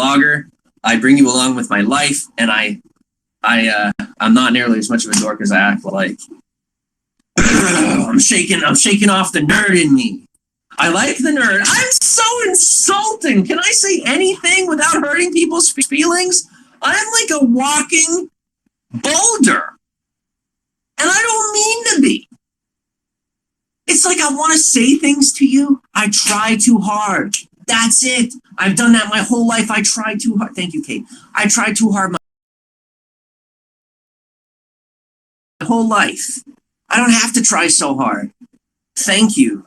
vlogger. I bring you along with my life, and I'm not nearly as much of a dork as I act like. I'm shaking off the nerd in me. I like the nerd. I'm so insulting. Can I say anything without hurting people's feelings? I'm like a walking boulder. And I don't mean to be. It's like I want to say things to you. I try too hard. That's it. I've done that my whole life. I try too hard. Thank you, Kate. I try too hard my whole life. I don't have to try so hard. Thank you.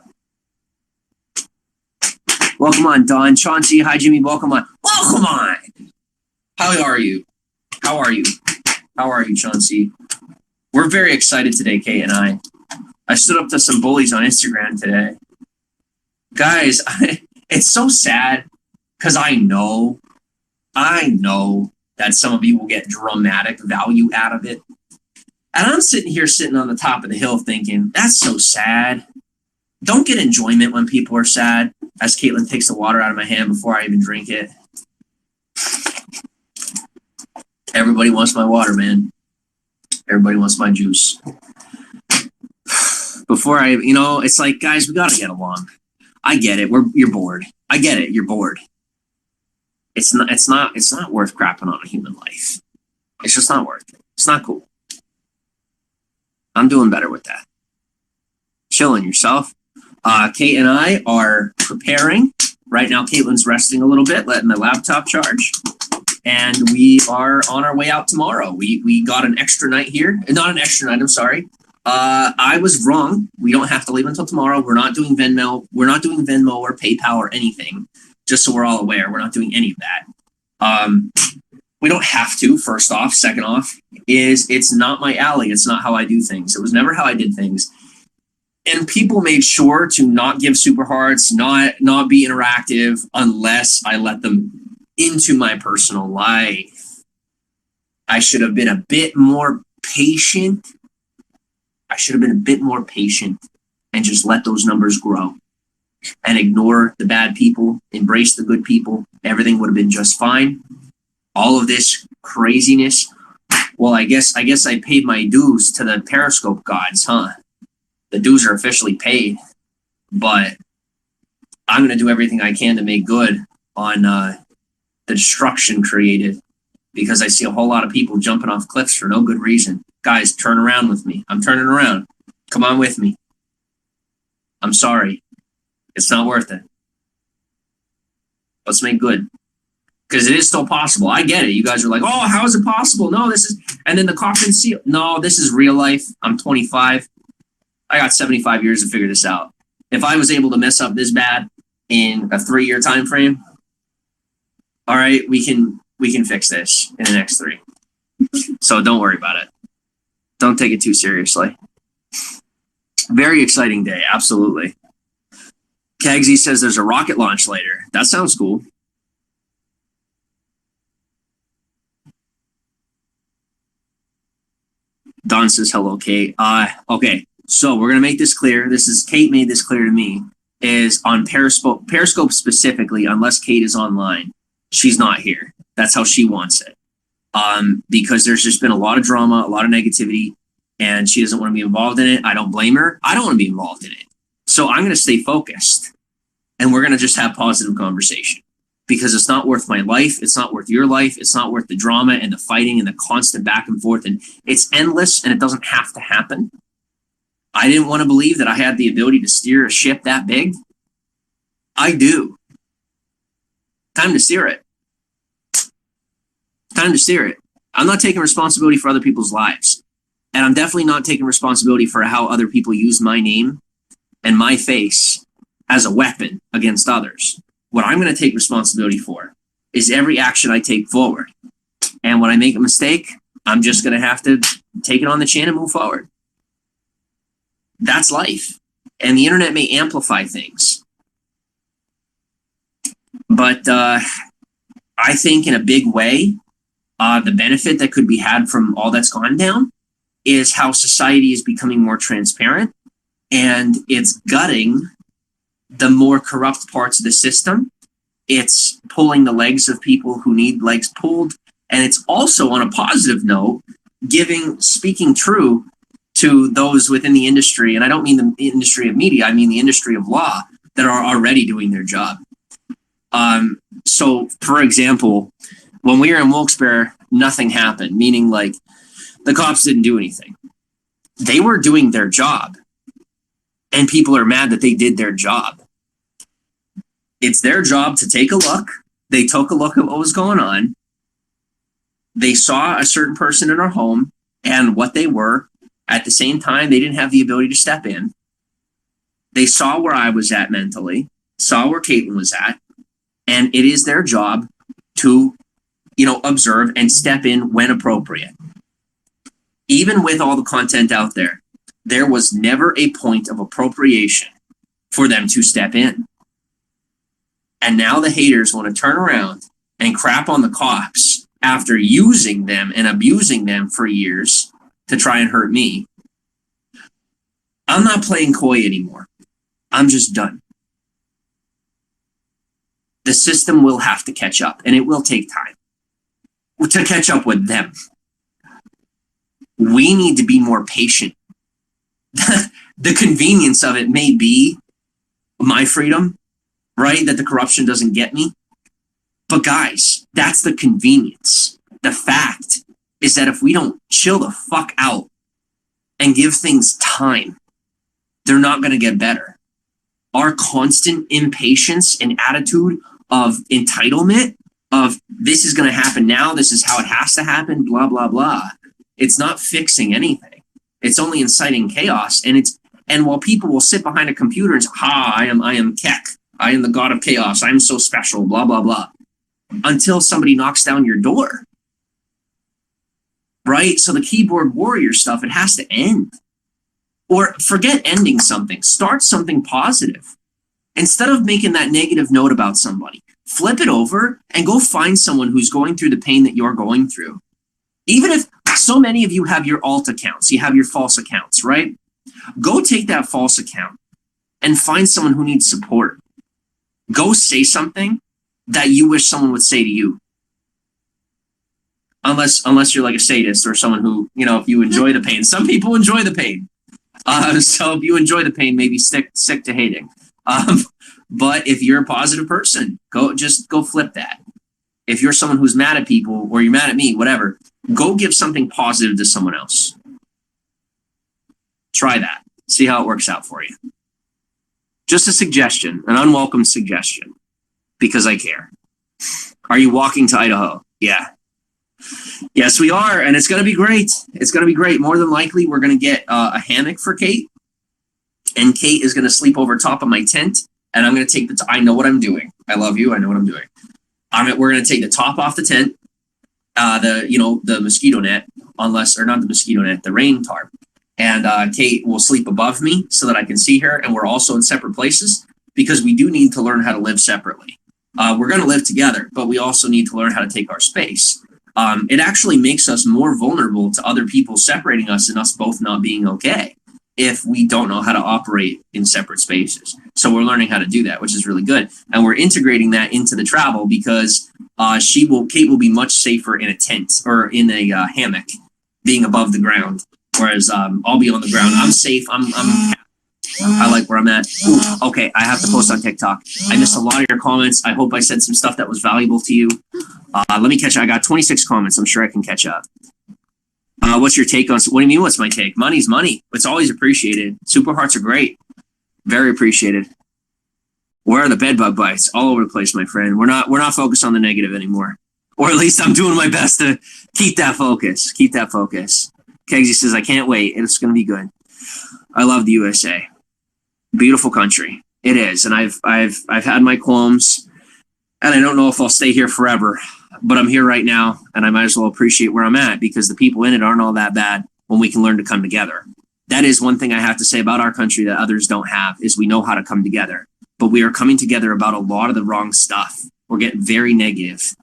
Welcome on, Don. Chauncey, hi, Jimmy. Welcome on. Welcome on. How are you? How are you? How are you, Chauncey? We're very excited today, Kate and I. I stood up to some bullies on Instagram today. Guys, it's so sad because I know that some of you will get dramatic value out of it. And I'm sitting on the top of the hill thinking, that's so sad. Don't get enjoyment when people are sad, as Caitlin takes the water out of my hand before I even drink it. Everybody wants my water, man. Everybody wants my juice. Before it's like, guys, we got to get along. I get it. You're bored. I get it. You're bored. It's not worth crapping on a human life. It's just not worth it. It's not cool. I'm doing better with that. Chilling yourself. Kate and I are preparing. Right now, Caitlin's resting a little bit, letting the laptop charge. And we are on our way out tomorrow. We got an extra night here. Not an extra night, I'm sorry. I was wrong. We don't have to leave until tomorrow. We're not doing Venmo. We're not doing Venmo or PayPal or anything. Just so we're all aware, we're not doing any of that. We don't have to, first off. Second off, it's not my alley. It's not how I do things. It was never how I did things. And people made sure to not give super hearts, not be interactive unless I let them into my personal life. I should have been a bit more patient. And just let those numbers grow and ignore the bad people, embrace the good people. Everything would have been just fine. All of this craziness. Well, I guess I paid my dues to the Periscope gods, huh? The dues are officially paid, but I'm going to do everything I can to make good on the destruction created, because I see a whole lot of people jumping off cliffs for no good reason. Guys, turn around with me. I'm turning around. Come on with me. I'm sorry. It's not worth it. Let's make good. Because it is still possible. I get it. You guys are like, oh, how is it possible? No, this is... And then the coffin seal. No, this is real life. I'm 25. I got 75 years to figure this out. If I was able to mess up this bad in a 3-year time frame, all right, we can fix this in the next 3. So don't worry about it. Don't take it too seriously. Very exciting day, absolutely. Kagsy says there's a rocket launch later. That sounds cool. Don says hello, Kate. Okay, so we're gonna make this clear. Kate made this clear to me. Is on Periscope specifically, unless Kate is online, she's not here. That's how she wants it. Because there's just been a lot of drama, a lot of negativity, and she doesn't want to be involved in it. I don't blame her. I don't want to be involved in it. So I'm going to stay focused, and we're going to just have positive conversation, because it's not worth my life. It's not worth your life. It's not worth the drama and the fighting and the constant back and forth. And it's endless, and it doesn't have to happen. I didn't want to believe that I had the ability to steer a ship that big. I do. Time to steer it. Time to steer it. I'm not taking responsibility for other people's lives. And I'm definitely not taking responsibility for how other people use my name and my face as a weapon against others. What I'm going to take responsibility for is every action I take forward. And when I make a mistake, I'm just going to have to take it on the chin and move forward. That's life. And the internet may amplify things. But I think in a big way, the benefit that could be had from all that's gone down is how society is becoming more transparent, and it's gutting the more corrupt parts of the system It's pulling the legs of people who need legs pulled. And it's also, on a positive note, speaking true to those within the industry. And I don't mean the industry of media, I mean the industry of law that are already doing their job. So, for example, when we were in Wilkes-Barre, nothing happened, meaning like the cops didn't do anything. They were doing their job, and people are mad that they did their job. It's their job to take a look. They took a look at what was going on. They saw a certain person in our home and what they were. At the same time, they didn't have the ability to step in. They saw where I was at mentally, saw where Caitlin was at, and it is their job to, observe and step in when appropriate. Even with all the content out there, there was never a point of appropriation for them to step in. And now the haters want to turn around and crap on the cops after using them and abusing them for years to try and hurt me. I'm not playing coy anymore. I'm just done. The system will have to catch up, and it will take time to catch up with them. We need to be more patient. The convenience of it may be my freedom, right? That the corruption doesn't get me. But guys, that's the convenience. The fact is that if we don't chill the fuck out and give things time, they're not going to get better. Our constant impatience and attitude of entitlement, of this is going to happen now, this is how it has to happen, blah, blah, blah. It's not fixing anything. It's only inciting chaos. And while people will sit behind a computer and say, I am Keck. I am the god of chaos. I'm so special, blah, blah, blah. Until somebody knocks down your door. Right? So the keyboard warrior stuff, it has to end. Or forget ending something. Start something positive. Instead of making that negative note about somebody, flip it over and go find someone who's going through the pain that you're going through. Even if so many of you have your alt accounts, you have your false accounts, right? Go take that false account and find someone who needs support. Go say something that you wish someone would say to you. Unless you're like a sadist or someone who, if you enjoy the pain. Some people enjoy the pain. So if you enjoy the pain, maybe stick to hating. But if you're a positive person, go flip that. If you're someone who's mad at people or you're mad at me, whatever, go give something positive to someone else. Try that. See how it works out for you. Just a suggestion, an unwelcome suggestion, because I care. Are you walking to Idaho? Yeah. Yes, we are, and it's going to be great. It's going to be great. More than likely, we're going to get a hammock for Kate, and Kate is going to sleep over top of my tent, and I'm going to take I know what I'm doing. I love you. I know what I'm doing. We're going to take the top off the tent, the mosquito net, not the mosquito net, the rain tarp. And Kate will sleep above me so that I can see her, and we're also in separate places because we do need to learn how to live separately. We're going to live together, but we also need to learn how to take our space. It actually makes us more vulnerable to other people separating us and us both not being okay if we don't know how to operate in separate spaces. So we're learning how to do that, which is really good. And we're integrating that into the travel because Kate will be much safer in a tent or in a hammock being above the ground. Whereas I'll be on the ground. I'm safe. I'm happy. I like where I'm at. Ooh, okay, I have to post on TikTok. I missed a lot of your comments. I hope I said some stuff that was valuable to you. Let me catch up. I got 26 comments. I'm sure I can catch up. What's your take on? What do you mean? What's my take? Money's money. It's always appreciated. Super hearts are great. Very appreciated. Where are the bed bug bites? All over the place, my friend. We're not focused on the negative anymore. Or at least I'm doing my best to keep that focus. Keep that focus. Kegsy says, I can't wait. It's going to be good. I love the USA. Beautiful country. It is. And I've had my qualms, and I don't know if I'll stay here forever, but I'm here right now, and I might as well appreciate where I'm at because the people in it aren't all that bad when we can learn to come together. That is one thing I have to say about our country that others don't have is we know how to come together, but we are coming together about a lot of the wrong stuff. We're getting very negative.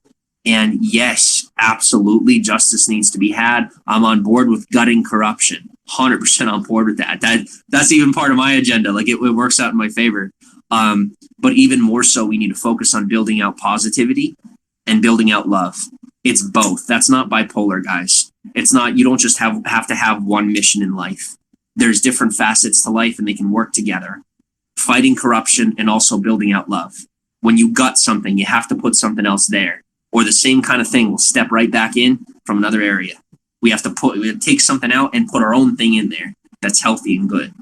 And yes, Absolutely, justice needs to be had. I'm on board with gutting corruption. 100% on board with that. That's even part of my agenda. Like it works out in my favor. But even more so, we need to focus on building out positivity and building out love. It's both. That's not bipolar, guys. It's not, you don't just have to have one mission in life. There's different facets to life and they can work together. Fighting corruption and also building out love. When you gut something, you have to put something else there. Or the same kind of thing will step right back in from another area. We have to take something out and put our own thing in there that's healthy and good.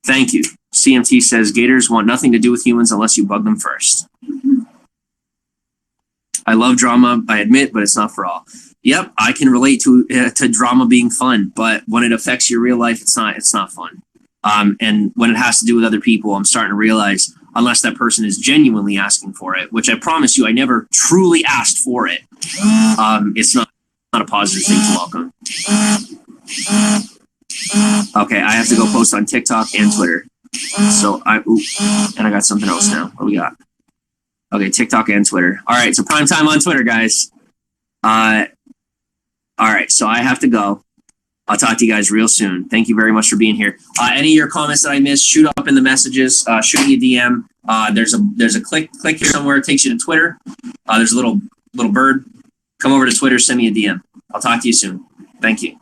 Thank you. CMT says gators want nothing to do with humans unless you bug them first. I love drama, I admit, but it's not for all. Yep, I can relate to drama being fun, but when it affects your real life, it's not fun. And when it has to do with other people, I'm starting to realize, unless that person is genuinely asking for it, which I promise you, I never truly asked for it, it's not a positive thing to welcome. Okay, I have to go post on TikTok and Twitter. So and I got something else now. What do we got? Okay, TikTok and Twitter. All right, so prime time on Twitter, guys. All right, so I have to go. I'll talk to you guys real soon. Thank you very much for being here. Any of your comments that I missed, shoot up in the messages. Shoot me a DM. There's a click here somewhere. It takes you to Twitter. There's a little bird. Come over to Twitter. Send me a DM. I'll talk to you soon. Thank you.